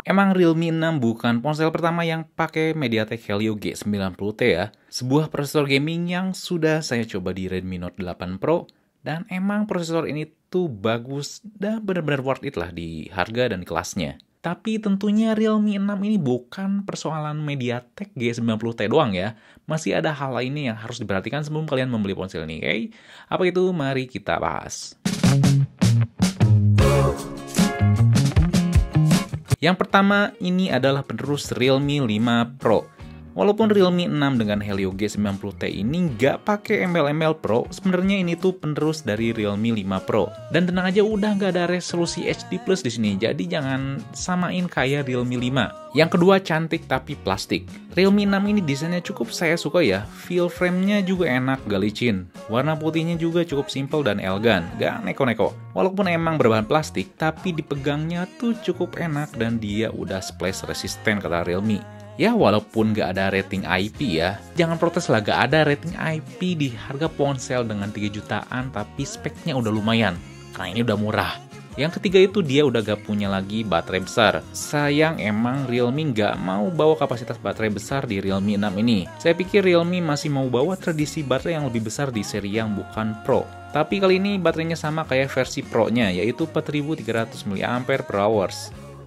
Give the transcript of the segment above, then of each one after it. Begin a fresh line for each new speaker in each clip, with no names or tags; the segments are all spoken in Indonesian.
Emang Realme 6 bukan ponsel pertama yang pakai MediaTek Helio G90T ya. Sebuah prosesor gaming yang sudah saya coba di Redmi Note 8 Pro. Dan emang prosesor ini tuh bagus dan benar-benar worth it lah di harga dan kelasnya. Tapi tentunya Realme 6 ini bukan persoalan MediaTek G90T doang ya. Masih ada hal lainnya yang harus diperhatikan sebelum kalian membeli ponsel ini, oke? Apa itu? Mari kita bahas. Yang pertama, ini adalah penerus Realme 5 Pro. Walaupun Realme 6 dengan Helio G90T ini nggak pakai embel-embel Pro, sebenarnya ini tuh penerus dari Realme 5 Pro. Dan tenang aja, udah nggak ada resolusi HD+ di sini, jadi jangan samain kayak Realme 5. Yang kedua, cantik tapi plastik. Realme 6 ini desainnya cukup saya suka ya, feel frame-nya juga enak, gak licin. Warna putihnya juga cukup simple dan elegan, gak neko-neko. Walaupun emang berbahan plastik, tapi dipegangnya tuh cukup enak dan dia udah splash resistant kata Realme. Ya walaupun gak ada rating IP ya, jangan protes lah gak ada rating IP di harga ponsel dengan 3 jutaan tapi speknya udah lumayan, karena ini udah murah. Yang ketiga itu dia udah gak punya lagi baterai besar. Sayang emang Realme gak mau bawa kapasitas baterai besar di Realme 6 ini. Saya pikir Realme masih mau bawa tradisi baterai yang lebih besar di seri yang bukan Pro. Tapi kali ini baterainya sama kayak versi Pro-nya, yaitu 4300 mAh.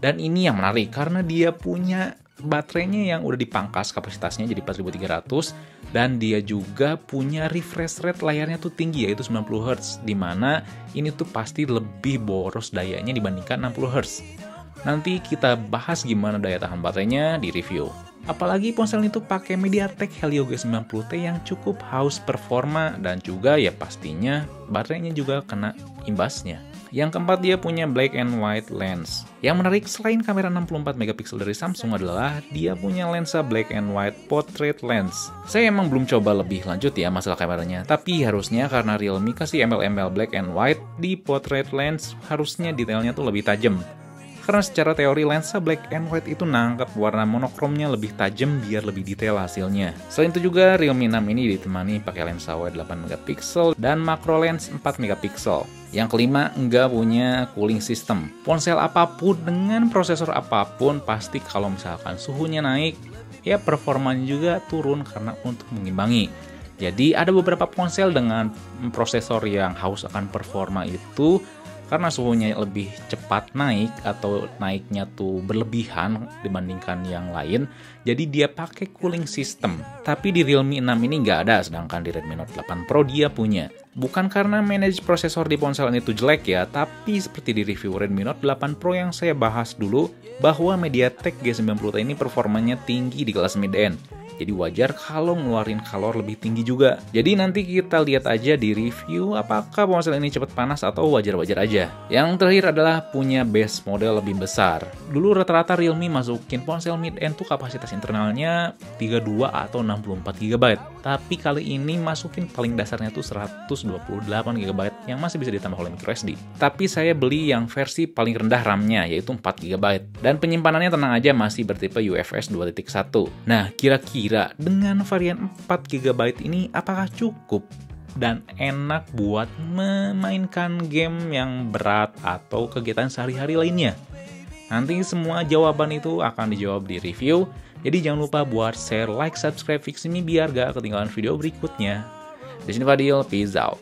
Dan ini yang menarik karena dia punya baterainya yang udah dipangkas kapasitasnya jadi 4300 dan dia juga punya refresh rate layarnya tuh tinggi yaitu 90 Hz, dimana ini tuh pasti lebih boros dayanya dibandingkan 60 Hz. Nanti kita bahas gimana daya tahan baterainya di review. Apalagi ponsel itu pakai MediaTek Helio G90T yang cukup haus performa dan juga ya pastinya baterainya juga kena imbasnya. Yang keempat, dia punya black and white lens. Yang menarik selain kamera 64 megapiksel dari Samsung adalah dia punya lensa black and white portrait lens. Saya emang belum coba lebih lanjut ya masalah kameranya, tapi harusnya karena Realme kasih embel-embel black and white di portrait lens, harusnya detailnya tuh lebih tajam. Karena secara teori lensa black and white itu nangkep warna monokromnya lebih tajam biar lebih detail hasilnya. Selain itu juga Realme 6 ini ditemani pakai lensa wide 8 megapiksel dan macro lens 4 megapiksel. Yang kelima, nggak punya cooling system. Ponsel apapun dengan prosesor apapun pasti kalau misalkan suhunya naik, ya performanya juga turun karena untuk mengimbangi. Jadi ada beberapa ponsel dengan prosesor yang haus akan performa itu karena suhunya lebih cepat naik atau naiknya tuh berlebihan dibandingkan yang lain, jadi dia pakai cooling system. Tapi di Realme 6 ini nggak ada, sedangkan di Redmi Note 8 Pro dia punya. Bukan karena manage prosesor di ponsel ini tuh jelek ya, tapi seperti di review Redmi Note 8 Pro yang saya bahas dulu, bahwa MediaTek G90T ini performanya tinggi di kelas mid-end. Jadi wajar kalau ngeluarin kalor lebih tinggi juga. Jadi nanti kita lihat aja di review apakah ponsel ini cepat panas atau wajar-wajar aja. Yang terakhir adalah punya base model lebih besar. Dulu rata-rata Realme masukin ponsel mid-end tuh kapasitas internalnya 32 atau 64 GB. Tapi kali ini masukin paling dasarnya tuh 128 GB yang masih bisa ditambah oleh microSD. Tapi saya beli yang versi paling rendah RAM-nya yaitu 4 GB. Dan penyimpanannya tenang aja masih bertipe UFS 2.1. Nah, kira-kira dengan varian 4 GB ini apakah cukup dan enak buat memainkan game yang berat atau kegiatan sehari-hari lainnya? Nanti semua jawaban itu akan dijawab di review. Jadi jangan lupa buat share, like, subscribe Fix ini biar gak ketinggalan video berikutnya. Di sini Fadil, peace out.